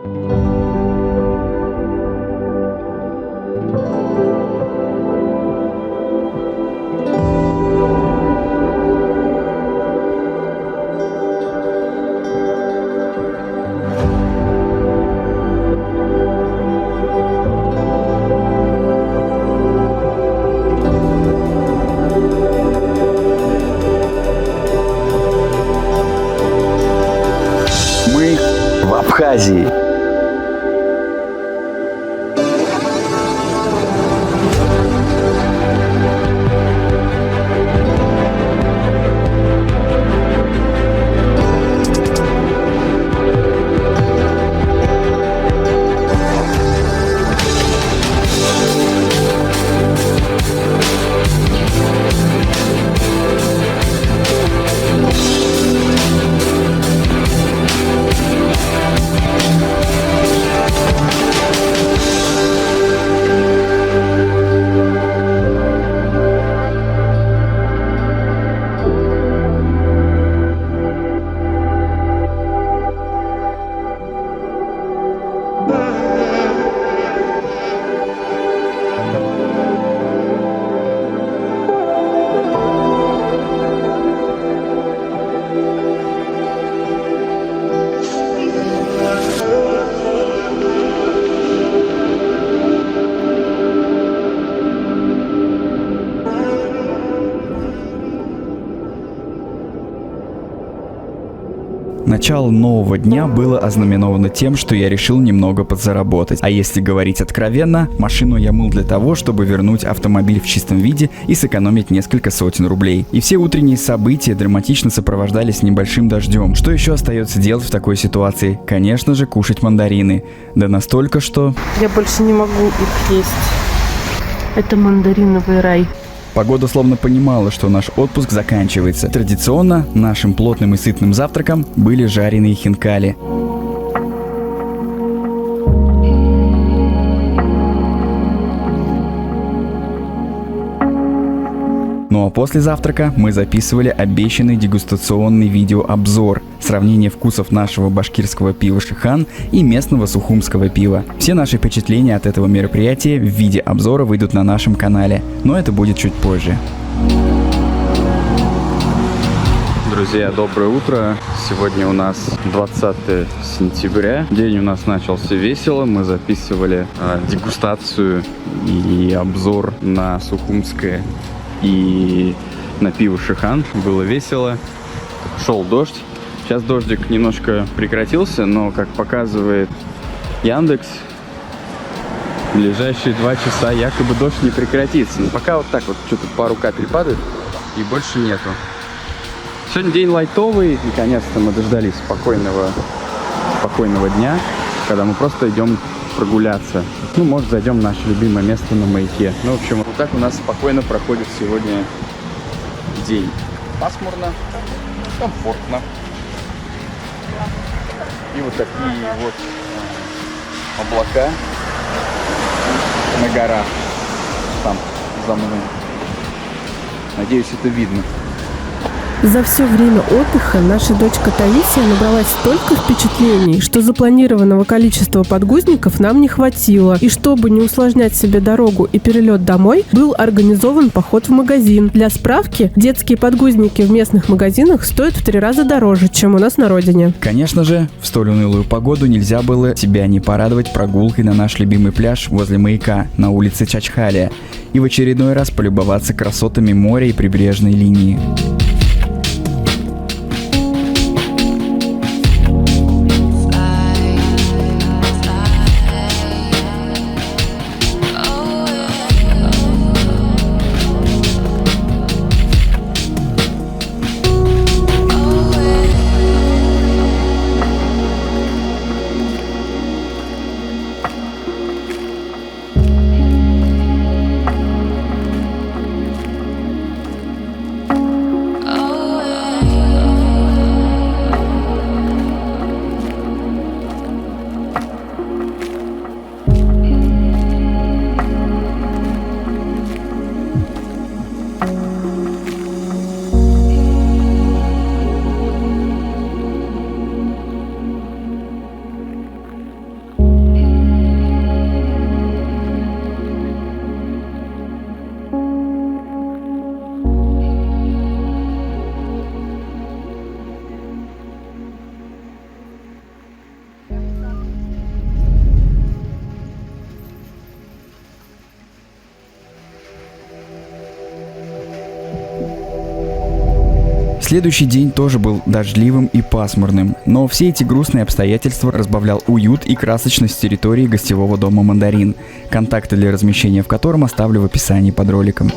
В Абхазии. Начало нового дня было ознаменовано тем, что я решил немного подзаработать. А если говорить откровенно, машину я мыл для того, чтобы вернуть автомобиль в чистом виде и сэкономить несколько сотен рублей. И все утренние события драматично сопровождались небольшим дождем. Что еще остается делать в такой ситуации? Конечно же, кушать мандарины. Да настолько, что... Я больше не могу их есть. Это мандариновый рай. Погода словно понимала, что наш отпуск заканчивается. Традиционно нашим плотным и сытным завтраком были жареные хинкали. Ну а после завтрака мы записывали обещанный дегустационный видеообзор, сравнение вкусов нашего башкирского пива «Шихан» и местного сухумского пива. Все наши впечатления от этого мероприятия в виде обзора выйдут на нашем канале, но это будет чуть позже. Друзья, доброе утро! Сегодня у нас 20 сентября. День у нас начался весело. Мы записывали дегустацию и обзор на сухумское и на пиво «Шихан». Было весело. Шел дождь. Сейчас дождик немножко прекратился, но, как показывает Яндекс, в ближайшие 2 часа якобы дождь не прекратится. Но пока вот так вот что-то пару капель падает и больше нету. Сегодня день лайтовый. Наконец-то мы дождались спокойного дня, когда мы просто идем прогуляться. Ну, может, зайдем в наше любимое место на маяке. Ну, в общем, вот так у нас спокойно проходит сегодня день. Пасмурно, комфортно. И вот такие вот облака на горах. Там, за мной. Надеюсь, это видно. За все время отдыха наша дочка Таисия набралась столько впечатлений, что запланированного количества подгузников нам не хватило. И чтобы не усложнять себе дорогу и перелет домой, был организован поход в магазин. Для справки, детские подгузники в местных магазинах стоят в 3 раза дороже, чем у нас на родине. Конечно же, в столь унылую погоду нельзя было себя не порадовать прогулкой на наш любимый пляж возле маяка на улице Чачхалия и в очередной раз полюбоваться красотами моря и прибрежной линии. Следующий день тоже был дождливым и пасмурным, но все эти грустные обстоятельства разбавлял уют и красочность территории гостевого дома «Мандарин», контакты для размещения в котором оставлю в описании под роликом.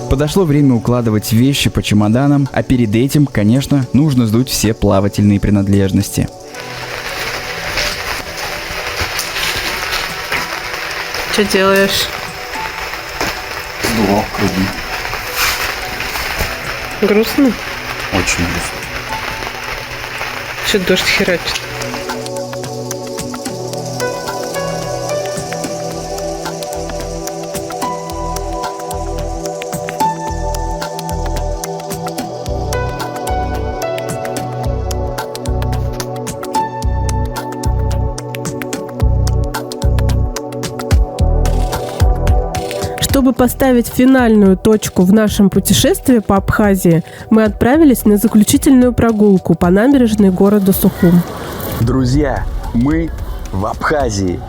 Подошло время укладывать вещи по чемоданам, а перед этим, конечно, нужно сдуть все плавательные принадлежности. Что делаешь? Сдувал круги. Грустно? Очень грустно. Что дождь херачит? Чтобы поставить финальную точку в нашем путешествии по Абхазии, мы отправились на заключительную прогулку по набережной города Сухум. Друзья, мы в Абхазии.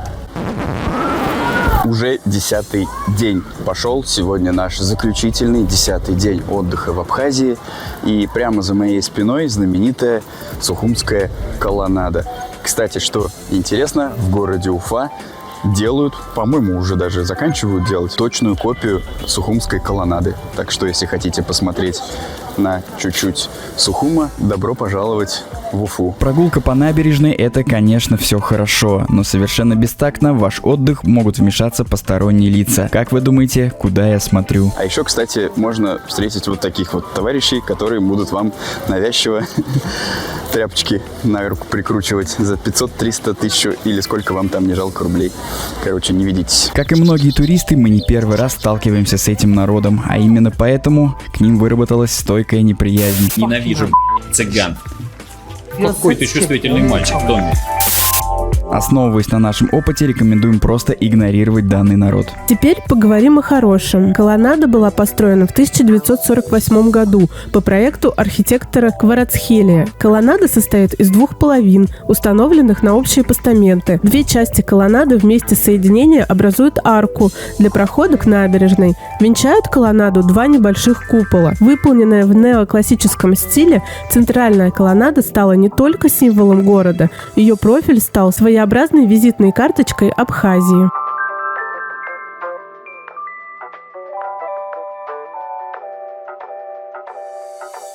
Уже 10-й день пошел. Сегодня наш заключительный 10-й день отдыха в Абхазии. И прямо за моей спиной знаменитая Сухумская колоннада. Кстати, что интересно, в городе Уфа делают, по-моему, уже даже заканчивают делать точную копию Сухумской колоннады. Так что, если хотите посмотреть на чуть-чуть Сухума, добро пожаловать в Уфу. Прогулка по набережной – это, конечно, все хорошо, но совершенно бестактно в ваш отдых могут вмешаться посторонние лица. Как вы думаете, куда я смотрю? А еще, кстати, можно встретить вот таких вот товарищей, которые будут вам навязчиво тряпочки на руку прикручивать за 500, 300, 1000 или сколько вам там не жалко рублей. Короче, не ведитесь. Как и многие туристы, мы не первый раз сталкиваемся с этим народом, а именно поэтому к ним выработалась стойкая неприязнь. Ненавижу цыган. Какой ты чувствительный мальчик, Томми. Основываясь на нашем опыте, рекомендуем просто игнорировать данный народ. Теперь поговорим о хорошем. Колоннада была построена в 1948 году по проекту архитектора Кварацхелия. Колоннада состоит из двух половин, установленных на общие постаменты. Две части колоннады вместе соединения образуют арку для прохода к набережной. Венчают колоннаду два небольших купола. Выполненная в неоклассическом стиле, центральная колоннада стала не только символом города, ее профиль стал своеобразной визитной карточкой Абхазии.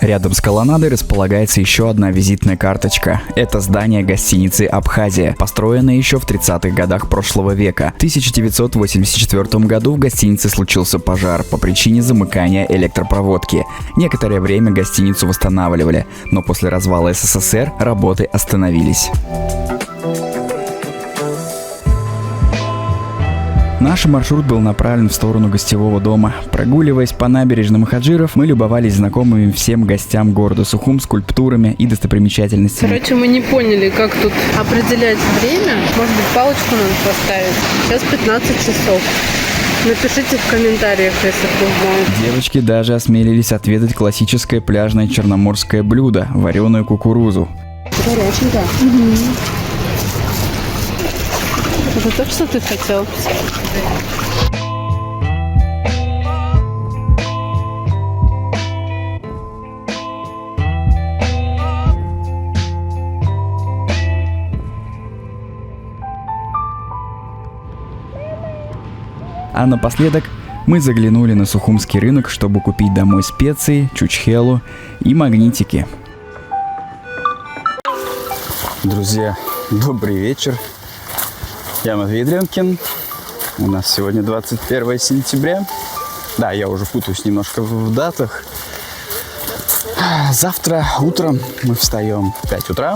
Рядом с колоннадой располагается еще одна визитная карточка. Это здание гостиницы «Абхазия», построенное еще в 30-х годах прошлого века. В 1984 году в гостинице случился пожар по причине замыкания электропроводки. Некоторое время гостиницу восстанавливали, но после развала СССР работы остановились. Наш маршрут был направлен в сторону гостевого дома. Прогуливаясь по набережным Хаджиров, мы любовались знакомыми всем гостям города Сухум скульптурами и достопримечательностями. Короче, мы не поняли, как тут определять время. Может быть, палочку надо поставить. Сейчас 15 часов. Напишите в комментариях, если кто знает. Девочки даже осмелились отведать классическое пляжное черноморское блюдо – вареную кукурузу. Горяченько. Это то, что ты хотел? А напоследок мы заглянули на Сухумский рынок, чтобы купить домой специи, чучхелу и магнитики. Друзья, добрый вечер. Я Матвей Дренкин. У нас сегодня 21 сентября. Да, я уже путаюсь немножко в датах. Завтра утром мы встаем в 5 утра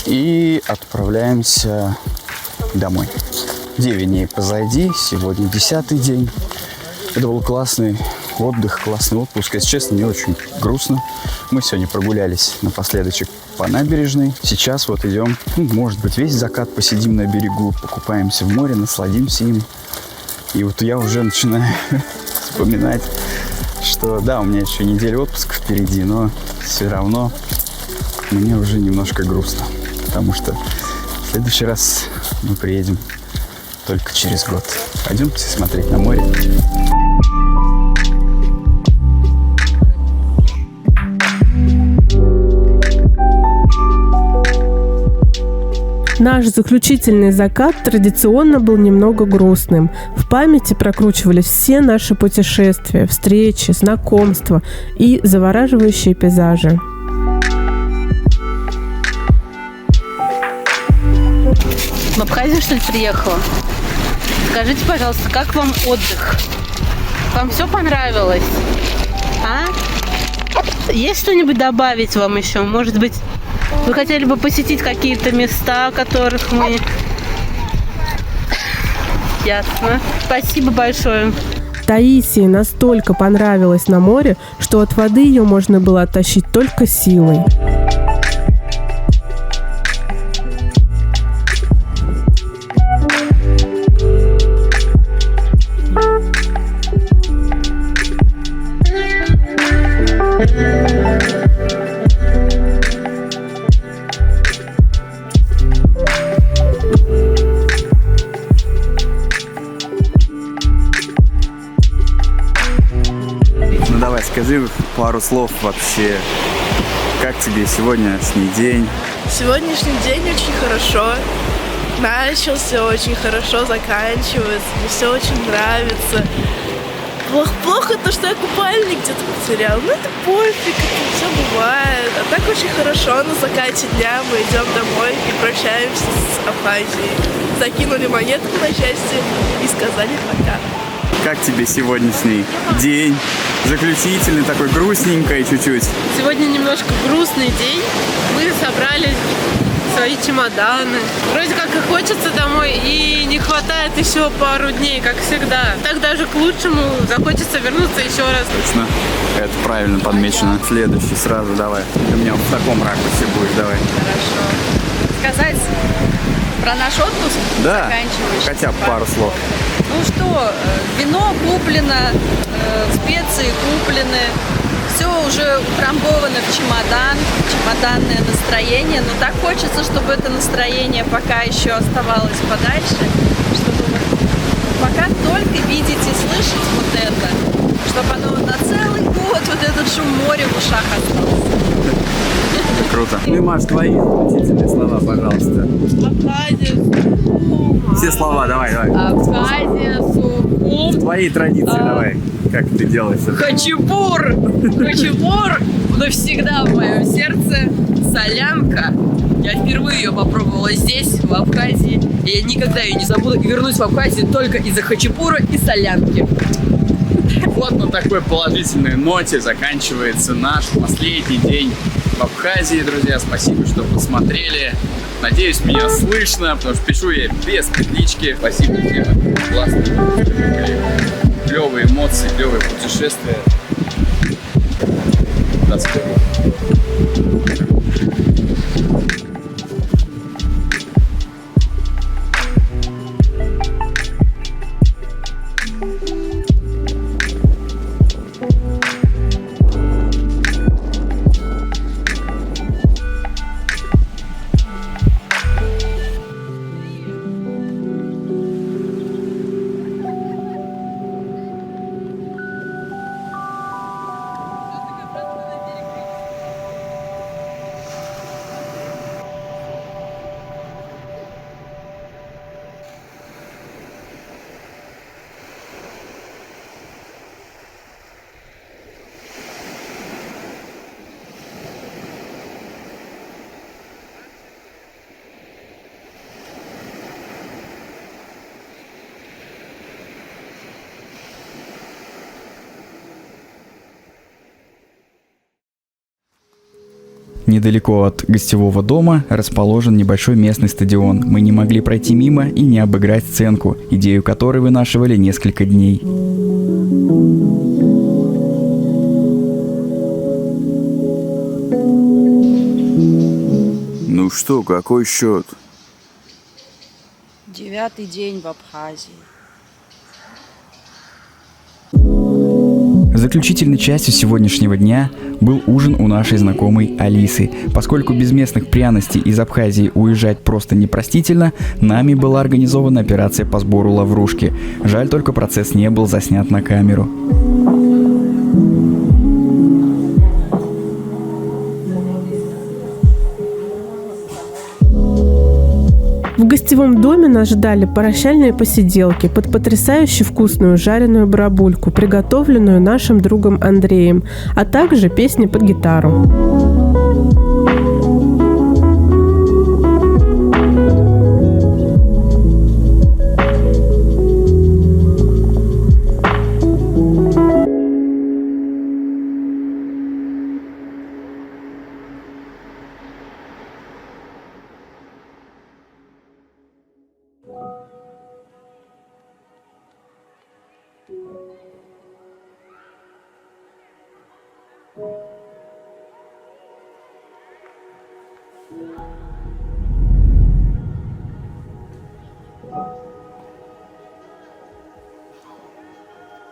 и отправляемся домой. 9 дней позади, сегодня 10-й день. Это был классный отдых, классный отпуск. Если честно, мне очень грустно. Мы сегодня прогулялись напоследочек по набережной. Сейчас вот идем, может быть, весь закат посидим на берегу, покупаемся в море, насладимся им. И вот я уже начинаю вспоминать, что да, у меня еще неделя отпуска впереди, но все равно мне уже немножко грустно. потому что в следующий раз мы приедем только через год. Пойдемте смотреть на море. Наш заключительный закат традиционно был немного грустным. В памяти прокручивались все наши путешествия, встречи, знакомства и завораживающие пейзажи. В Абхазию, что ли, приехала? Скажите, пожалуйста, как вам отдых? Вам все понравилось? А? Есть что-нибудь добавить вам еще? Может быть, вы хотели бы посетить какие-то места, которых мы... Ясно. Спасибо большое. Таисии настолько понравилось на море, что от воды ее можно было оттащить только силой. Ну давай, скажи пару слов вообще. Как тебе сегодняшний день? Сегодняшний день очень хорошо. Начался очень хорошо, заканчивается. Мне все очень нравится. Плохо то, что я купальник где-то потерял. Ну это пофиг, это все бывает. А так очень хорошо. На закате дня мы идем домой и прощаемся с Абхазией. Закинули монетку на счастье и сказали пока. Как тебе сегодняшний день? Заключительный, такой грустненький чуть-чуть. Сегодня немножко грустный день. Мы собрали свои чемоданы. Вроде как и хочется домой, и не хватает еще пару дней, как всегда. Так даже к лучшему захочется вернуться еще раз. Точно. Это правильно подмечено. Следующий сразу давай. Ты у меня в таком ракурсе будешь, давай. Сказать про наш отпуск? Да, Заканчивающийся. хотя бы пару слов. Ну что, вино куплено, специи куплены, все уже утрамбовано в чемодан, чемоданное настроение. Но так хочется, чтобы это настроение пока еще оставалось подальше, чтобы пока только видеть и слышать вот это, чтобы оно на целый год, вот этот шум моря в ушах остался. Круто. Ну и, Маш, твои заключительные слова, пожалуйста. Абхазия, Все слова, давай. Абхазия, Сухум. Твои традиции, давай. Как ты делаешь это? Хачапур! Хачапур навсегда в моем сердце. Солянка. Я впервые ее попробовала здесь, в Абхазии. И я никогда ее не забуду. И вернусь в Абхазию только из-за хачапура и солянки. Вот на такой положительной ноте заканчивается наш последний день в Абхазии, друзья. Спасибо, что посмотрели. Надеюсь, меня слышно, потому что пишу я без петлички. Спасибо всем. Классные, клевые эмоции, клевые путешествия. До скорого. Недалеко от гостевого дома расположен небольшой местный стадион. Мы не могли пройти мимо и не обыграть сценку, идею которой вынашивали несколько дней. Ну что, какой счет? 9-й день в Абхазии. Заключительной частью сегодняшнего дня был ужин у нашей знакомой Алисы. Поскольку без местных пряностей из Абхазии уезжать просто непростительно, нами была организована операция по сбору лаврушки. Жаль, только процесс не был заснят на камеру. В гостевом доме нас ждали прощальные посиделки под потрясающе вкусную жареную барабульку, приготовленную нашим другом Андреем, а также песни под гитару.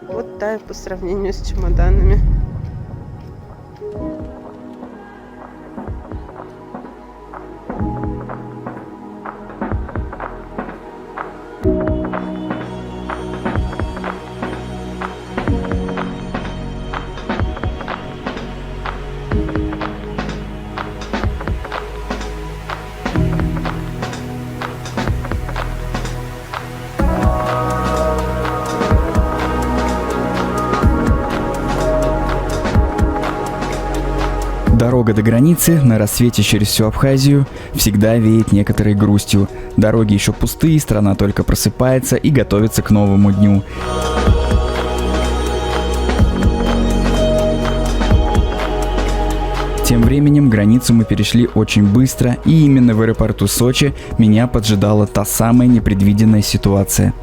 Вот таю по сравнению с чемоданами. Дорога до границы на рассвете через всю Абхазию всегда веет некоторой грустью. Дороги еще пустые, страна только просыпается и готовится к новому дню. Тем временем границу мы перешли очень быстро, и именно в аэропорту Сочи меня поджидала та самая непредвиденная ситуация.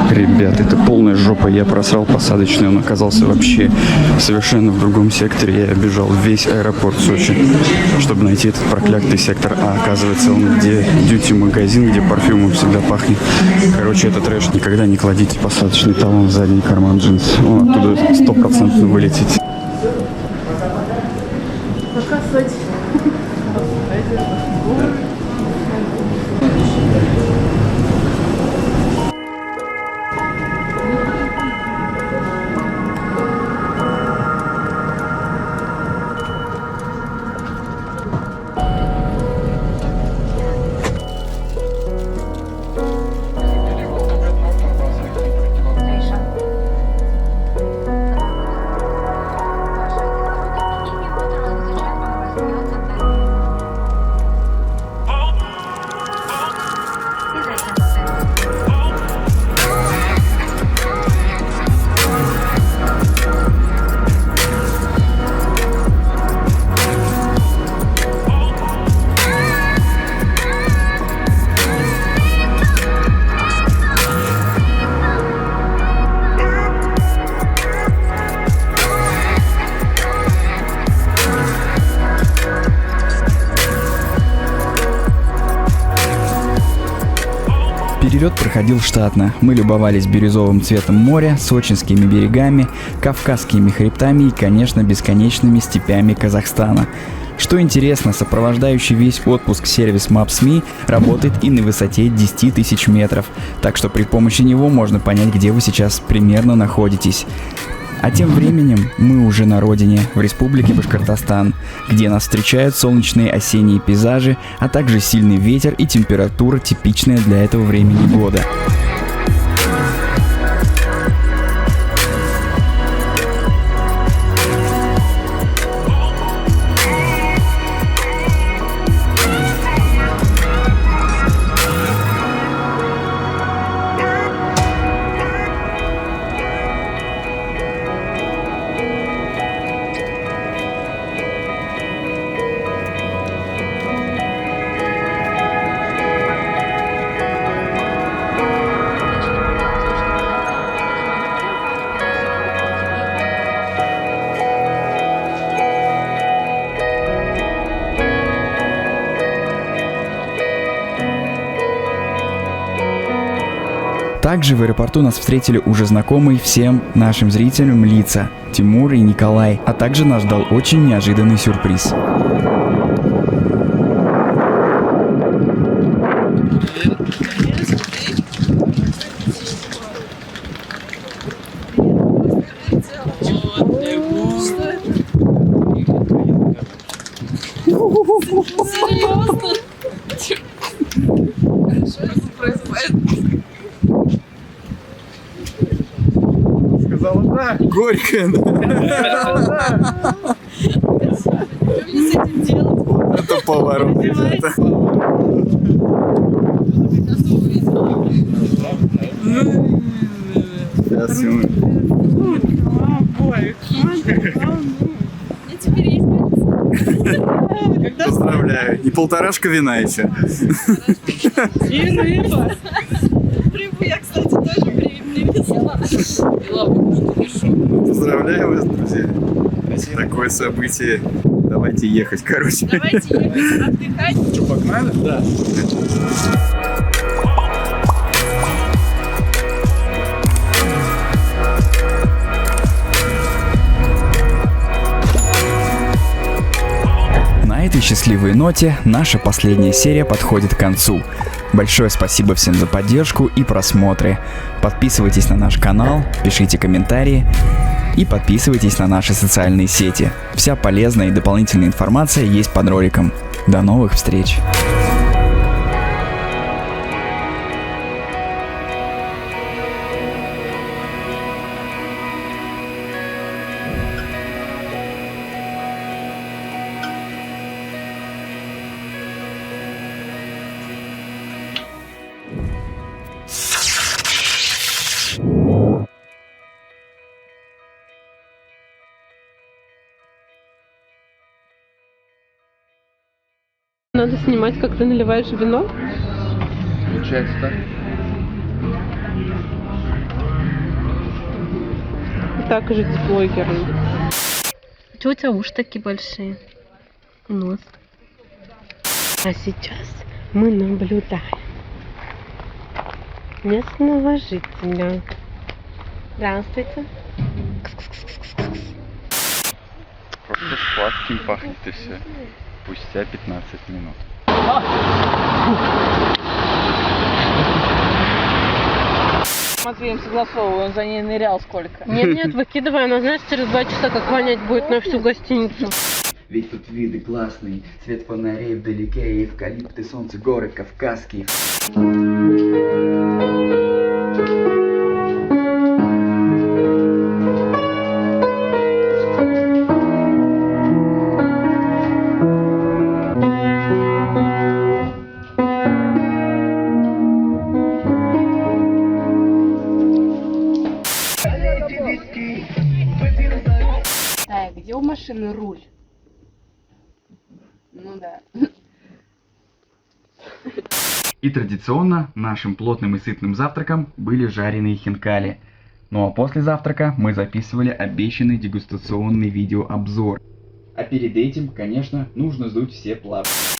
Ребят, это полная жопа, я просрал посадочный, он оказался вообще совершенно в другом секторе. Я обежал весь аэропорт Сочи, чтобы найти этот проклятый сектор, а оказывается он где дьюти-магазин, где парфюмом всегда пахнет. Короче, это трэш, никогда не кладите посадочный талон в задний карман джинс, он оттуда 100% вылетит. Перелет проходил штатно. Мы любовались бирюзовым цветом моря, сочинскими берегами, кавказскими хребтами и, конечно, бесконечными степями Казахстана. Что интересно, сопровождающий весь отпуск сервис Maps.me работает и на высоте 10 тысяч метров, так что при помощи него можно понять, где вы сейчас примерно находитесь. А тем временем мы уже на родине, в республике Башкортостан, где нас встречают солнечные осенние пейзажи, а также сильный ветер и температура, типичная для этого времени года. Также в аэропорту нас встретили уже знакомые всем нашим зрителям лица Тимур и Николай, а также нас ждал очень неожиданный сюрприз. Горько. Это поворот, ребята. Сейчас мы. Поздравляю. И полторашка вина еще. И рыба. Рыбу я, кстати, тоже привезла. Поздравляю вас, друзья. Такое событие. Давайте ехать, короче. Давайте ехать отдыхать. Что, погнали? Да. На этой счастливой ноте наша последняя серия подходит к концу. Большое спасибо всем за поддержку и просмотры. Подписывайтесь на наш канал, пишите комментарии и подписывайтесь на наши социальные сети. Вся полезная и дополнительная информация есть под роликом. До новых встреч! Надо снимать, как ты наливаешь вино. Получается так. Так жить с блогером. Чего у тебя уши такие большие? Нос. А сейчас мы наблюдаем местного жителя. Здравствуйте. Просто сладким пахнет и все. Спустя 15 минут. Матвеем согласовываю, он за ней нырял сколько. Нет, выкидывай, она, знаешь, через 2 часа как вонять будет на всю гостиницу. Ведь тут виды классные, свет фонарей вдалеке, эвкалипты, солнце, горы кавказские. Так, где у машины руль? Ну да. И традиционно нашим плотным и сытным завтраком были жареные хинкали. Ну а после завтрака мы записывали обещанный дегустационный видеообзор. А перед этим, конечно, нужно сдуть все плавки.